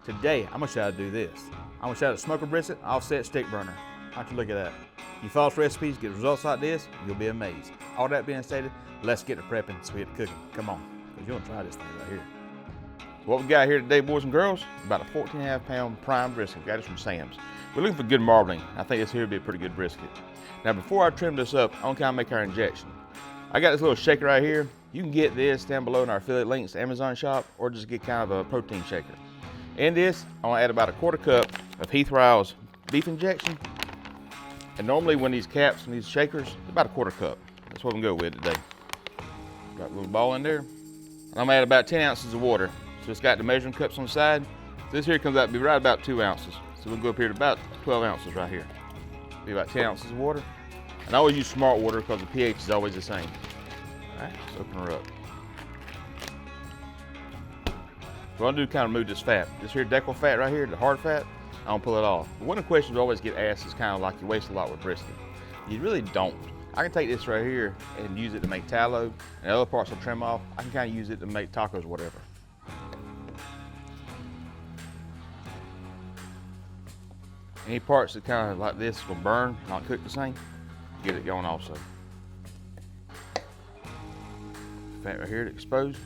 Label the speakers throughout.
Speaker 1: Today, I'm gonna show you how to do this. I'm gonna show you how to smoke a brisket, offset stick burner. Why don't you look at that? You follow recipes, get results like this, you'll be amazed. All that being stated, let's get to prepping so we get to cooking. Come on, because you're gonna try this thing right here. What we got here today, boys and girls, about a 14.5 pound prime brisket. Got this from Sam's. We're looking for good marbling. I think this here would be a pretty good brisket. Now, before I trim this up, I want to kind of make our injection. I got this little shaker right here. You can get this down below in our affiliate links, Amazon shop, or just get kind of a protein shaker. In this, I want to add about a quarter cup of Heath Ryle's beef injection. And normally when these caps and these shakers, about a quarter cup. That's what I'm gonna go with today. Got a little ball in there. And I'm gonna add about 10 ounces of water. So it's got the measuring cups on the side. So this here comes out to be right about 2 ounces. So we'll go up here to about 12 ounces right here. Be about 10 ounces of water. And I always use smart water because the pH is always the same. All right, let's open her up. What I'm gonna do is kind of remove this fat. This here decal fat right here, the hard fat, I don't pull it off. But one of the questions we always get asked is kind of like you waste a lot with brisket. You really don't. I can take this right here and use it to make tallow, and other parts I'll trim off. I can kind of use it to make tacos or whatever. Any parts that kind of like this will burn, not cook the same, get it going also. Fat right here to expose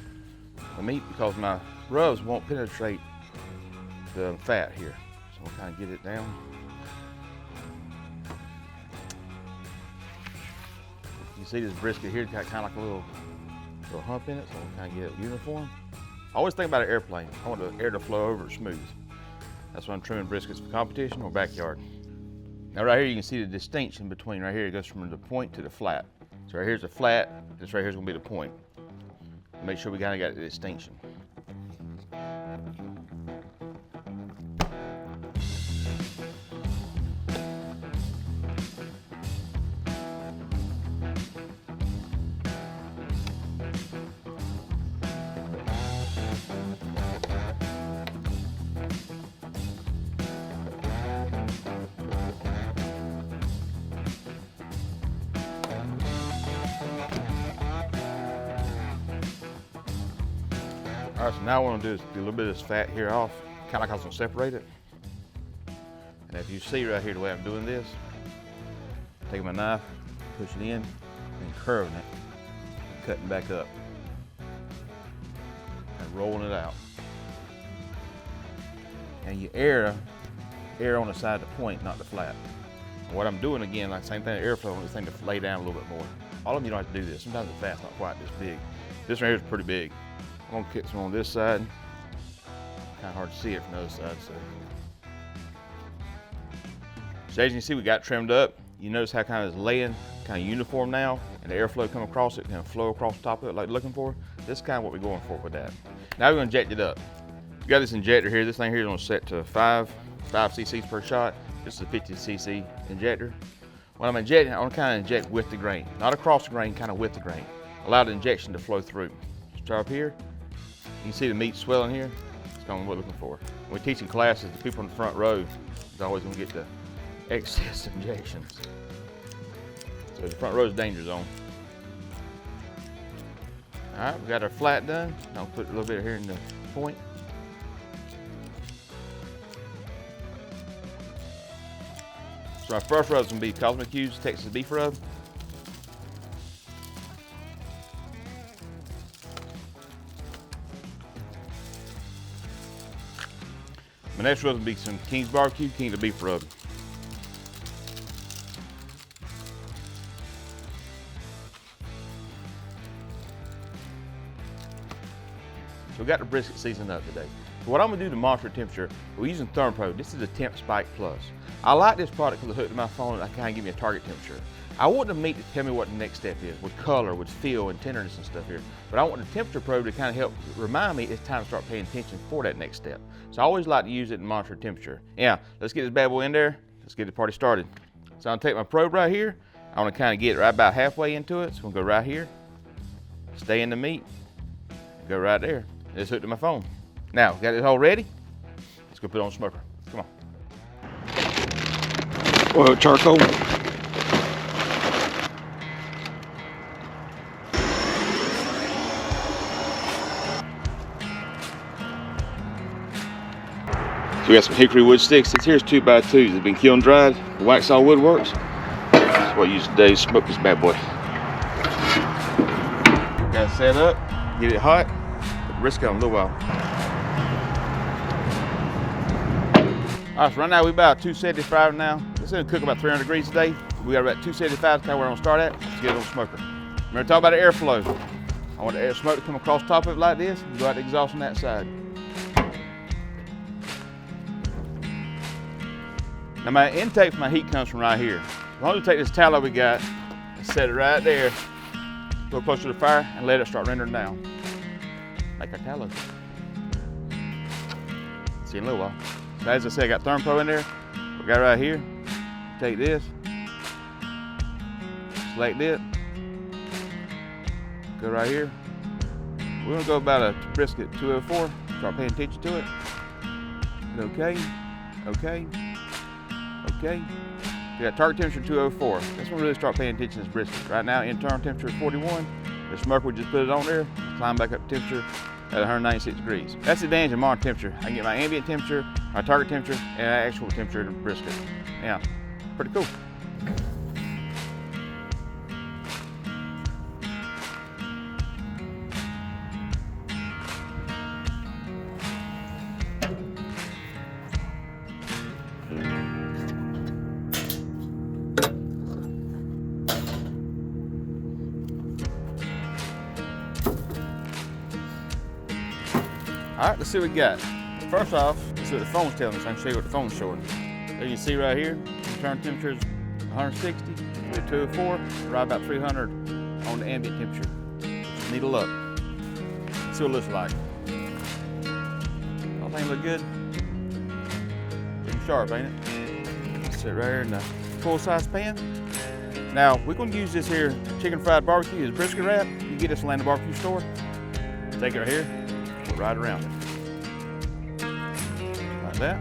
Speaker 1: the meat because my rubs won't penetrate the fat here. So we'll kind of get it down. You see this brisket here, got kind of like a little hump in it, so we'll kind of get it uniform. I always think about an airplane. I want the air to flow over it smooth. That's why I'm trimming briskets for competition or backyard. Now right here you can see the distinction between right here, it goes from the point to the flat. So right here's the flat, this right here's gonna be the point. Make sure we kind of got the distinction. All right, so now what I'm gonna do is get a little bit of this fat here off, kind of like I was gonna separate it. And if you see right here the way I'm doing this, taking my knife, push it in, and curving it, and cutting back up, and rolling it out. And you air on the side of the point, not the flat. And what I'm doing again, like same thing, airflow, I want this thing to lay down a little bit more. All of you don't have to do this. Sometimes the fat's not quite this big. This right here is pretty big. I'm gonna get some on this side. Kind of hard to see it from the other side. So as you can see, we got trimmed up. You notice how kind of it's laying, kind of uniform now, and the airflow come across it, kind of flow across the top of it like looking for. This is kind of what we're going for with that. Now we're gonna inject it up. We got this injector here. This thing here is gonna set to 5 cc's per shot. This is a 50 cc injector. When I'm injecting, I want to kind of inject with the grain, not across the grain, kind of with the grain. Allow the injection to flow through. Start up here. You can see the meat swelling here. That's kind of what we're looking for. When we're teaching classes, the people in the front row is always going to get the excess injections. So the front row is danger zone. All right, we got our flat done. I'll put a little bit here in the point. So our first rub is going to be Cosmic Q's Texas beef rub. My next rub will be some King's Barbecue, King's beef rub. So we got the brisket seasoned up today. So what I'm gonna do to monitor temperature, we're using ThermoPro. This is a Temp Spike Plus. I like this product because I hooked to my phone and I kind of give me a target temperature. I want the meat to tell me what the next step is, with color, with feel and tenderness and stuff here. But I want the temperature probe to kind of help remind me it's time to start paying attention for that next step. So I always like to use it to monitor temperature. Yeah, let's get this bad boy in there. Let's get the party started. So I'm gonna take my probe right here. I wanna kind of get it right about halfway into it. So I'm gonna go right here, stay in the meat, go right there. Just hooked to my phone. Now, got it all ready? Let's go put it on the smoker. Come on.
Speaker 2: Oil, charcoal. So we got some hickory wood sticks. This here's 2x2s. They've been kiln dried. The wax saw wood works. That's what I use today to smoke this bad boy. Got it set up, get it hot. Put the brisket on a little while.
Speaker 1: All right, so right now we're about 275 now. It's gonna cook about 300 degrees today. We got about 275, that's kind of where I'm gonna start at. Let's get it on the smoker. Remember, talk about the airflow. I want the air smoke to come across the top of it like this and go out the exhaust on that side. Now my intake for my heat comes from right here. I'm gonna take this tallow we got and set it right there, a little closer to the fire, and let it start rendering down. Like our tallow. See in a little while. So as I said, I got thermopro in there. We got it right here. Take this, select it, go right here. We're gonna go about a brisket 204. Start paying attention to it. Okay, okay. Okay, we got target temperature 204. That's when we really start paying attention to this brisket. Right now, internal temperature is 41. The smoker, we just put it on there, climb back up to temperature at 196 degrees. That's the advantage of modern temperature. I can get my ambient temperature, my target temperature, and my actual temperature of the brisket. Yeah, pretty cool. All right, let's see what we got. First off, let's see what the phone's telling us. I can show you what the phone's showing. As you can see right here, internal temperature is 160, 204, right about 300 on the ambient temperature. Just needle up. Let's see what it looks like. All things look good. Looking sharp, ain't it? Sit right here in the full-size pan. Now, we're gonna use this here chicken fried barbecue as brisket wrap. You can get this in the barbecue store. Take it right here. Right around it. Like that.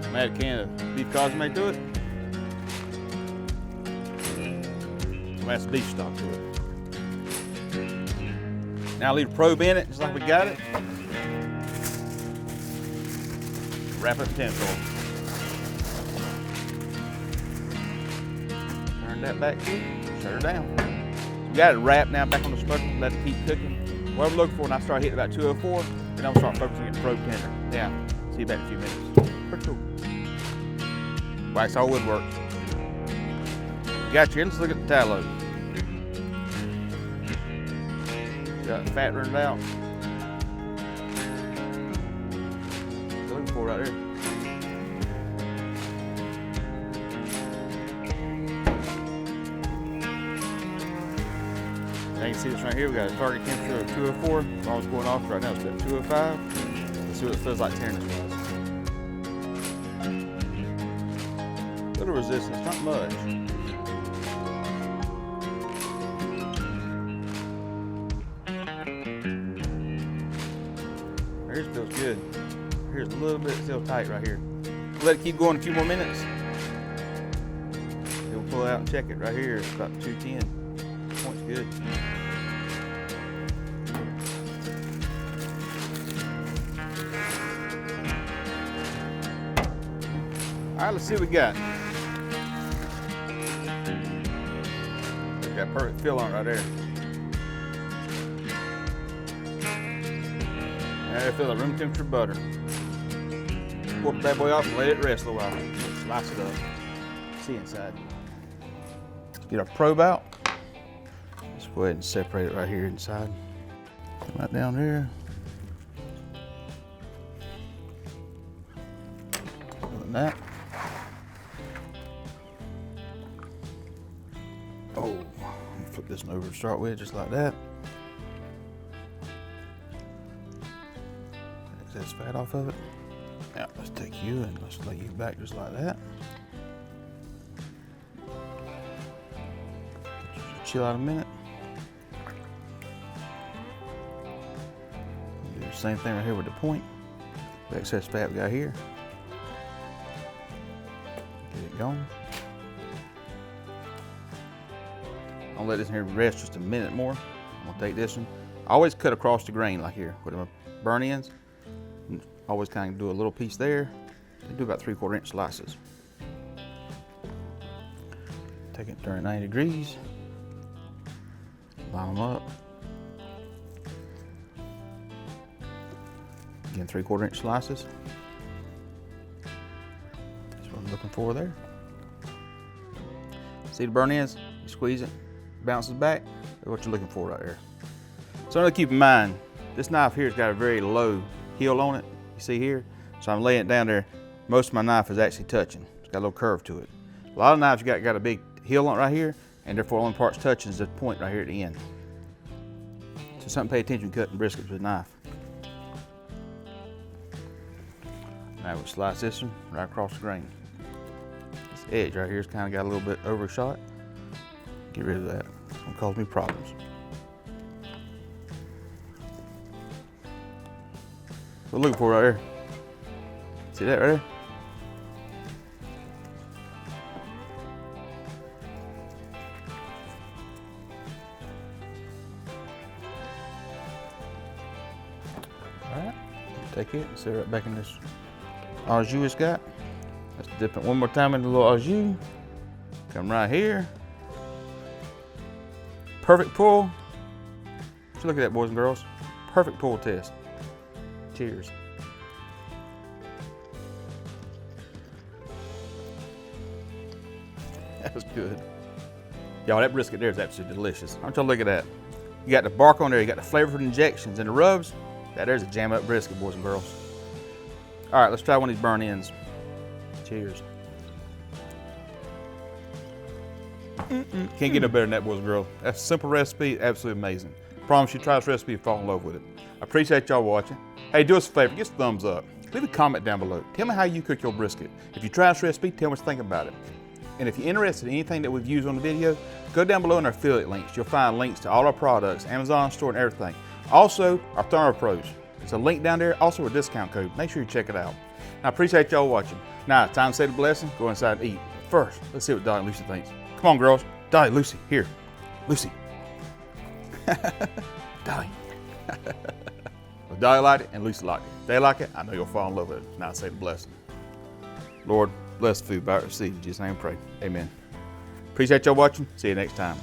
Speaker 1: I'm add a can of beef cosme to it. I'm add some beef stock to it. Now leave a probe in it, just like we got it. Wrap it in tinfoil. Turn that back to it, shut her down. So we got it wrapped now back on the smoker, let it keep cooking. What I'm looking for when I start hitting about 204, then I'm gonna start focusing on the probe tender. Yeah, see you back in a few minutes. Pretty cool. Wax all wood works. Got you here, let's look at the tallow. Got the fat running out. What I'm looking for right there. You can see this right here, we got a target temperature of 204. As long as it's going off right now, it's at 205. Let's see what it feels like Tenderness wise. Little resistance, not much. Here's feels good. Here's a little bit still tight right here. Let it keep going a few more minutes. We'll pull it out and check it right here. It's about 210. Point's good. All right, let's see what we got. Got perfect feel on it right there. There, feel the room temperature butter. Pull the bad boy off and let it rest a little while. Slice it up. See inside. Get our probe out. Let's go ahead and separate it right here inside. Come right down there. Doing that. Oh, I'm gonna flip this one over to start with, just like that. Excess fat off of it. Now let's take you and let's lay you back just like that. Just chill out a minute. Do the same thing right here with the point. The excess fat we got here. Get it going. I'll let this in here rest just a minute more. I'm gonna take this one. I always cut across the grain like here with my burn ends. Always kind of do a little piece there, They do about 3/4 inch slices. Take it, turn it 90 degrees. Line them up. Again, 3/4 inch slices. That's what I'm looking for there. See the burn ends? You squeeze it, bounces back. That's what you're looking for right there. So keep in mind, this knife here has got a very low heel on it. You see here? So I'm laying it down there. Most of my knife is actually touching. It's got a little curve to it. A lot of knives you got a big heel on it right here, and therefore the only part's touching is the point right here at the end. So something to pay attention when cutting briskets with a knife. Now we'll slice this one right across the grain. This edge right here has kind of got a little bit overshot. Get rid of that. It's gonna cause me problems. What I'm looking for right there. See that right there? All right, take it and set it right back in this au jus it's got. Let's dip it one more time in the little au jus. Come right here. Perfect pull. So look at that, boys and girls. Perfect pull test. Cheers. That was good. Y'all, that brisket there is absolutely delicious. I want y'all to look at that. You got the bark on there, you got the flavorful injections and the rubs. That there's a jam up brisket, boys and girls. All right, let's try one of these burn ends. Cheers. Can't get no better than that, boys and girls. That's a simple recipe, absolutely amazing. Promise you, try this recipe and fall in love with it. I appreciate y'all watching. Hey, do us a favor, give us a thumbs up. Leave a comment down below. Tell me how you cook your brisket. If you try this recipe, tell me what you think about it. And if you're interested in anything that we've used on the video, go down below in our affiliate links. You'll find links to all our products, Amazon store and everything. Also, our Thermo Pros. There's a link down there, also a discount code. Make sure you check it out. I appreciate y'all watching. Now, time to say the blessing, go inside and eat. First, let's see what Dolly and Lucy thinks. Come on, girls. Dolly, Lucy, here. Lucy. Dolly. Well, Dolly liked it and Lucy liked it. If they like it, I know you'll fall in love with it. Now say the blessing. Lord, bless the food by receive. In Jesus' name I pray. Amen. Appreciate y'all watching. See you next time.